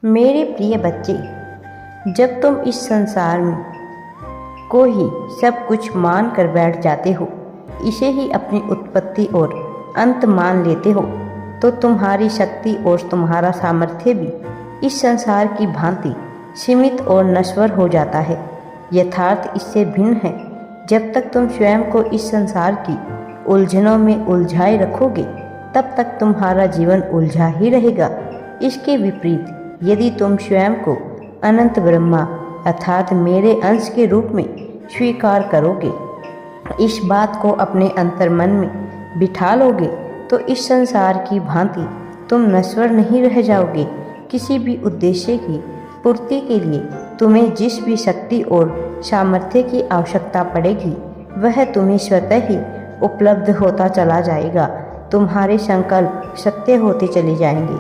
मेरे प्रिय बच्चे, जब तुम इस संसार में को ही सब कुछ मान कर बैठ जाते हो, इसे ही अपनी उत्पत्ति और अंत मान लेते हो, तो तुम्हारी शक्ति और तुम्हारा सामर्थ्य भी इस संसार की भांति सीमित और नश्वर हो जाता है। यथार्थ इससे भिन्न है। जब तक तुम स्वयं को इस संसार की उलझनों में उलझाए रखोगे, तब तक तुम्हारा जीवन उलझा ही रहेगा। इसके विपरीत यदि तुम स्वयं को अनंत ब्रह्मा अर्थात मेरे अंश के रूप में स्वीकार करोगे, इस बात को अपने अंतर्मन में बिठा लोगे, तो इस संसार की भांति तुम नश्वर नहीं रह जाओगे। किसी भी उद्देश्य की पूर्ति के लिए तुम्हें जिस भी शक्ति और सामर्थ्य की आवश्यकता पड़ेगी, वह तुम्हें स्वतः ही उपलब्ध होता चला जाएगा। तुम्हारे संकल्प सत्य होते चले जाएंगे।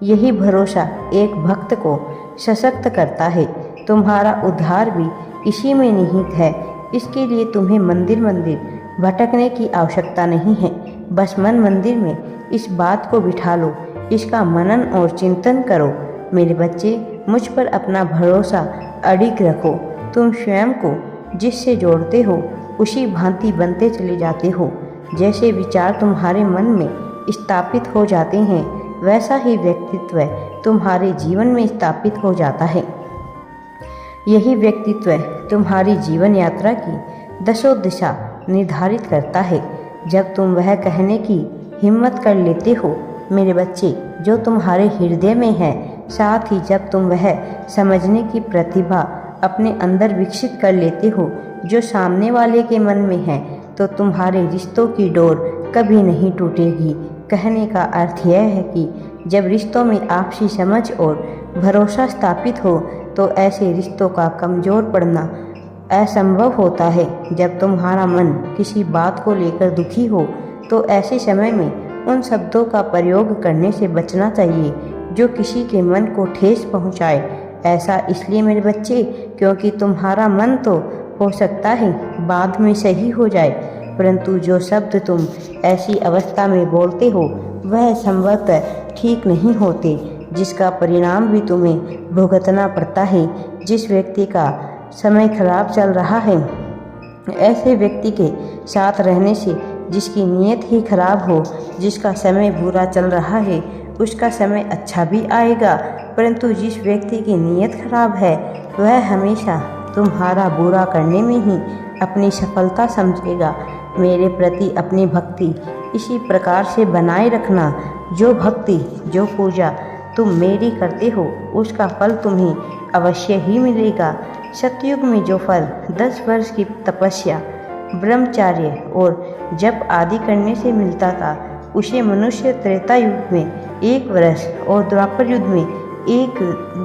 यही भरोसा एक भक्त को सशक्त करता है। तुम्हारा उद्धार भी इसी में निहित है। इसके लिए तुम्हें मंदिर मंदिर भटकने की आवश्यकता नहीं है। बस मन मंदिर में इस बात को बिठा लो, इसका मनन और चिंतन करो। मेरे बच्चे, मुझ पर अपना भरोसा अडिग रखो। तुम स्वयं को जिससे जोड़ते हो, उसी भांति बनते चले जाते हो। जैसे विचार तुम्हारे मन में स्थापित हो जाते हैं, वैसा ही व्यक्तित्व तुम्हारे जीवन में स्थापित हो जाता है। यही व्यक्तित्व तुम्हारी जीवन यात्रा की दशो दिशा निर्धारित करता है। जब तुम वह कहने की हिम्मत कर लेते हो, मेरे बच्चे, जो तुम्हारे हृदय में है, साथ ही जब तुम वह समझने की प्रतिभा अपने अंदर विकसित कर लेते हो जो सामने वाले के मन में है, तो तुम्हारे रिश्तों की डोर कभी नहीं टूटेगी। कहने का अर्थ यह है कि जब रिश्तों में आपसी समझ और भरोसा स्थापित हो, तो ऐसे रिश्तों का कमज़ोर पड़ना असंभव होता है। जब तुम्हारा मन किसी बात को लेकर दुखी हो, तो ऐसे समय में उन शब्दों का प्रयोग करने से बचना चाहिए जो किसी के मन को ठेस पहुंचाए। ऐसा इसलिए मेरे बच्चे, क्योंकि तुम्हारा मन तो हो सकता है बाद में सही हो जाए, परंतु जो शब्द तुम ऐसी अवस्था में बोलते हो, वह संभवतः ठीक नहीं होते, जिसका परिणाम भी तुम्हें भुगतना पड़ता है। जिस व्यक्ति का समय खराब चल रहा है, ऐसे व्यक्ति के साथ रहने से जिसकी नीयत ही खराब हो, जिसका समय बुरा चल रहा है, उसका समय अच्छा भी आएगा। परंतु जिस व्यक्ति की नीयत खराब है, वह हमेशा तुम्हारा बुरा करने में ही अपनी सफलता समझेगा। मेरे प्रति अपनी भक्ति इसी प्रकार से बनाए रखना। जो भक्ति, जो पूजा तुम मेरी करते हो, उसका फल तुम्हें अवश्य ही मिलेगा। सतयुग में जो फल 10 वर्ष की तपस्या, ब्रह्मचार्य और जप आदि करने से मिलता था, उसे मनुष्य त्रेता युग में 1 वर्ष और द्वापर युग में 1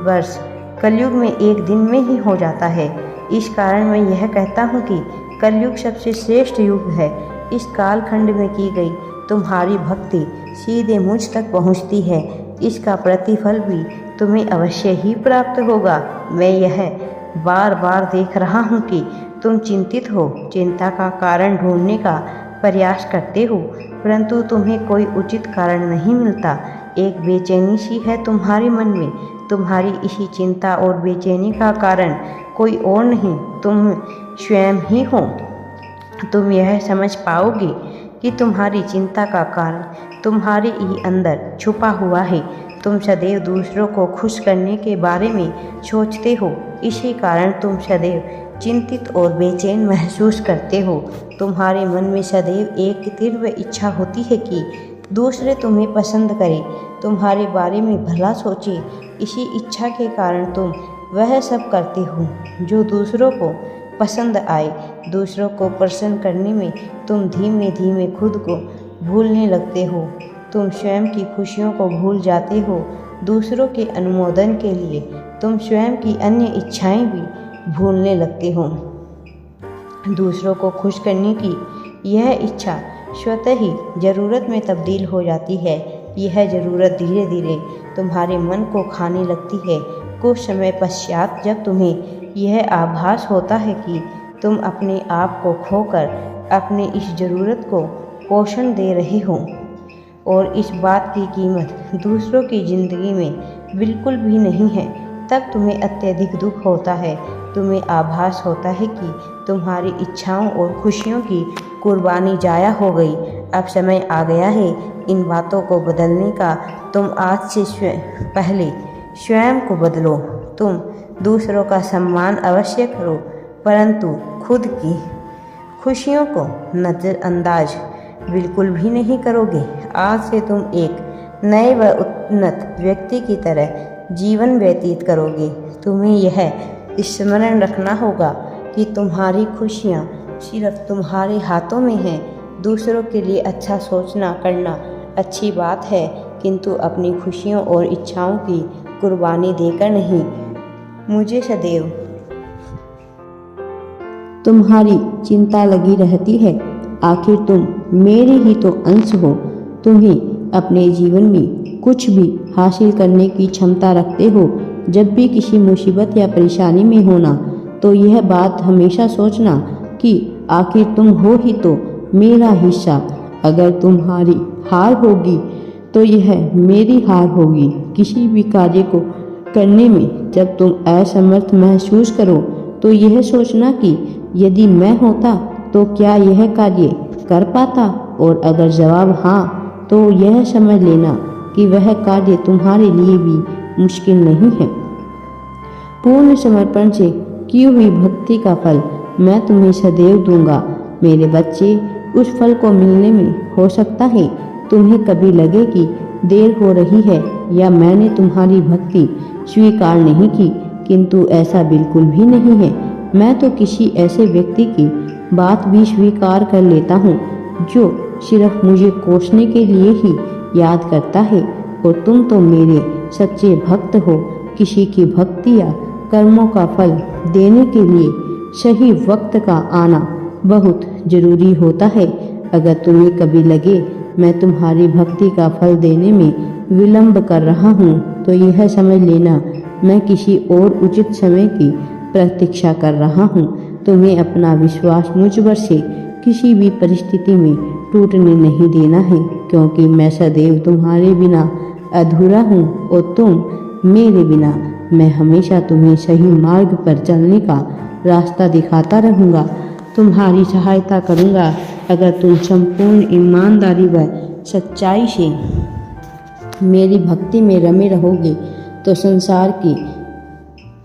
वर्ष, कलयुग में 1 दिन में ही हो जाता है। इस कारण मैं यह कहता हूँ कि कलयुग सबसे श्रेष्ठ युग है। इस कालखंड में की गई तुम्हारी भक्ति सीधे मुझ तक पहुँचती है। इसका प्रतिफल भी तुम्हें अवश्य ही प्राप्त होगा। मैं यह बार बार देख रहा हूँ कि तुम चिंतित हो, चिंता का कारण ढूंढने का प्रयास करते हो, परंतु तुम्हें कोई उचित कारण नहीं मिलता। एक बेचैनी सी है तुम्हारे मन में। तुम्हारी इसी चिंता और बेचैनी का कारण कोई और नहीं, तुम स्वयं ही हो। तुम यह समझ पाओगे कि तुम्हारी चिंता का कारण तुम्हारे ही अंदर छुपा हुआ है। तुम सदैव दूसरों को खुश करने के बारे में सोचते हो, इसी कारण तुम सदैव चिंतित और बेचैन महसूस करते हो। तुम्हारे मन में सदैव एक तीव्र इच्छा होती है कि दूसरे तुम्हें पसंद करें, तुम्हारे बारे में भला सोचे। इसी इच्छा के कारण तुम वह सब करते हो जो दूसरों को पसंद आए। दूसरों को प्रसन्न करने में तुम धीमे धीमे खुद को भूलने लगते हो। तुम स्वयं की खुशियों को भूल जाते हो। दूसरों के अनुमोदन के लिए तुम स्वयं की अन्य इच्छाएं भी भूलने लगते हो। दूसरों को खुश करने की यह इच्छा स्वतः ही ज़रूरत में तब्दील हो जाती है। यह ज़रूरत धीरे धीरे तुम्हारे मन को खाने लगती है। कुछ समय पश्चात जब तुम्हें यह आभास होता है कि तुम अपने आप को खोकर अपने इस ज़रूरत को पोषण दे रहे हो और इस बात की कीमत दूसरों की ज़िंदगी में बिल्कुल भी नहीं है, तब तुम्हें अत्यधिक दुख होता है। तुम्हें आभास होता है कि तुम्हारी इच्छाओं और खुशियों की कुर्बानी जाया हो गई। अब समय आ गया है इन बातों को बदलने का। तुम आज से पहले स्वयं को बदलो। तुम दूसरों का सम्मान अवश्य करो, परंतु खुद की खुशियों को नज़रअंदाज बिल्कुल भी नहीं करोगे। आज से तुम एक नए व उन्नत व्यक्ति की तरह जीवन व्यतीत करोगे। तुम्हें यह स्मरण रखना होगा कि तुम्हारी खुशियाँ सिर्फ तुम्हारे हाथों में हैं। दूसरों के लिए अच्छा सोचना करना अच्छी बात है, किंतु अपनी खुशियों और इच्छाओं की कुर्बानी देकर नहीं। मुझे सदैव तुम्हारी चिंता लगी रहती है। आखिर तुम मेरे ही तो अंश हो। तुम्हें अपने जीवन में कुछ भी हासिल करने की क्षमता रखते हो। जब भी किसी मुसीबत या परेशानी में होना तो यह बात हमेशा सोचना कि आखिर तुम हो ही तो मेरा हिस्सा। अगर तुम्हारी हार होगी तो यह मेरी हार होगी। किसी भी कार्य को करने में जब तुम असमर्थ महसूस करो तो यह सोचना कि यदि मैं होता तो क्या यह कार्य कर पाता, और अगर जवाब हाँ तो यह समझ लेना कि वह कार्य तुम्हारे लिए भी मुश्किल नहीं है। पूर्ण समर्पण से की हुई भक्ति का फल मैं तुम्हें सदैव दूंगा। मेरे बच्चे, उस फल को मिलने में हो सकता है तुम्हें कभी लगे कि देर हो रही है या मैंने तुम्हारी भक्ति स्वीकार नहीं की, किंतु ऐसा बिल्कुल भी नहीं है। मैं तो किसी ऐसे व्यक्ति की बात भी स्वीकार कर लेता हूँ जो सिर्फ मुझे कोसने के लिए ही याद करता है, और तुम तो मेरे सच्चे भक्त हो। किसी की भक्ति या कर्मों का फल देने के लिए सही वक्त का आना बहुत जरूरी होता है। अगर तुम्हें कभी लगे मैं तुम्हारी भक्ति का फल देने में विलंब कर रहा हूँ तो यह समझ लेना मैं किसी और उचित समय की प्रतीक्षा कर रहा हूँ। तुम्हें अपना विश्वास मुझ पर से किसी भी परिस्थिति में टूटने नहीं देना है, क्योंकि मैं सदैव तुम्हारे बिना अधूरा हूँ और तुम मेरे बिना। मैं हमेशा तुम्हें सही मार्ग पर चलने का रास्ता दिखाता रहूँगा, तुम्हारी सहायता करूँगा। अगर तुम संपूर्ण ईमानदारी व सच्चाई से मेरी भक्ति में रमे रहोगे तो संसार की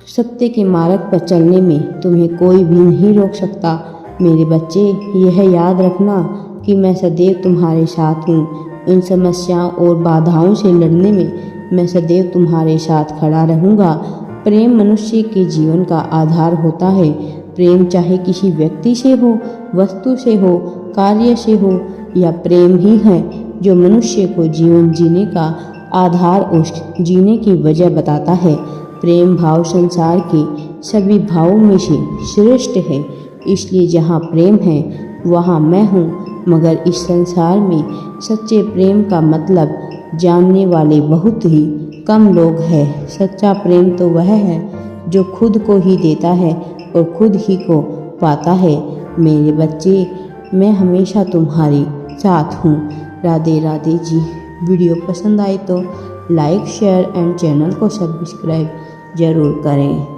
सत्य के मार्ग पर चलने में तुम्हें कोई भी नहीं रोक सकता। मेरे बच्चे, यह याद रखना कि मैं सदैव तुम्हारे साथ हूँ। इन समस्याओं और बाधाओं से लड़ने में मैं सदैव तुम्हारे साथ खड़ा रहूँगा। प्रेम मनुष्य के जीवन का आधार होता है। प्रेम चाहे किसी व्यक्ति से हो, वस्तु से हो, कार्य से हो, या प्रेम ही है जो मनुष्य को जीवन जीने का आधार और जीने की वजह बताता है। प्रेम भाव संसार के सभी भावों में से श्रेष्ठ है, इसलिए जहाँ प्रेम है वहाँ मैं हूँ। मगर इस संसार में सच्चे प्रेम का मतलब जानने वाले बहुत ही कम लोग हैं। सच्चा प्रेम तो वह है जो खुद को ही देता है और खुद ही को पाता है। मेरे बच्चे, मैं हमेशा तुम्हारे साथ हूँ। राधे राधे जी। वीडियो पसंद आए तो लाइक, शेयर एंड चैनल को सब्सक्राइब जरूर करें।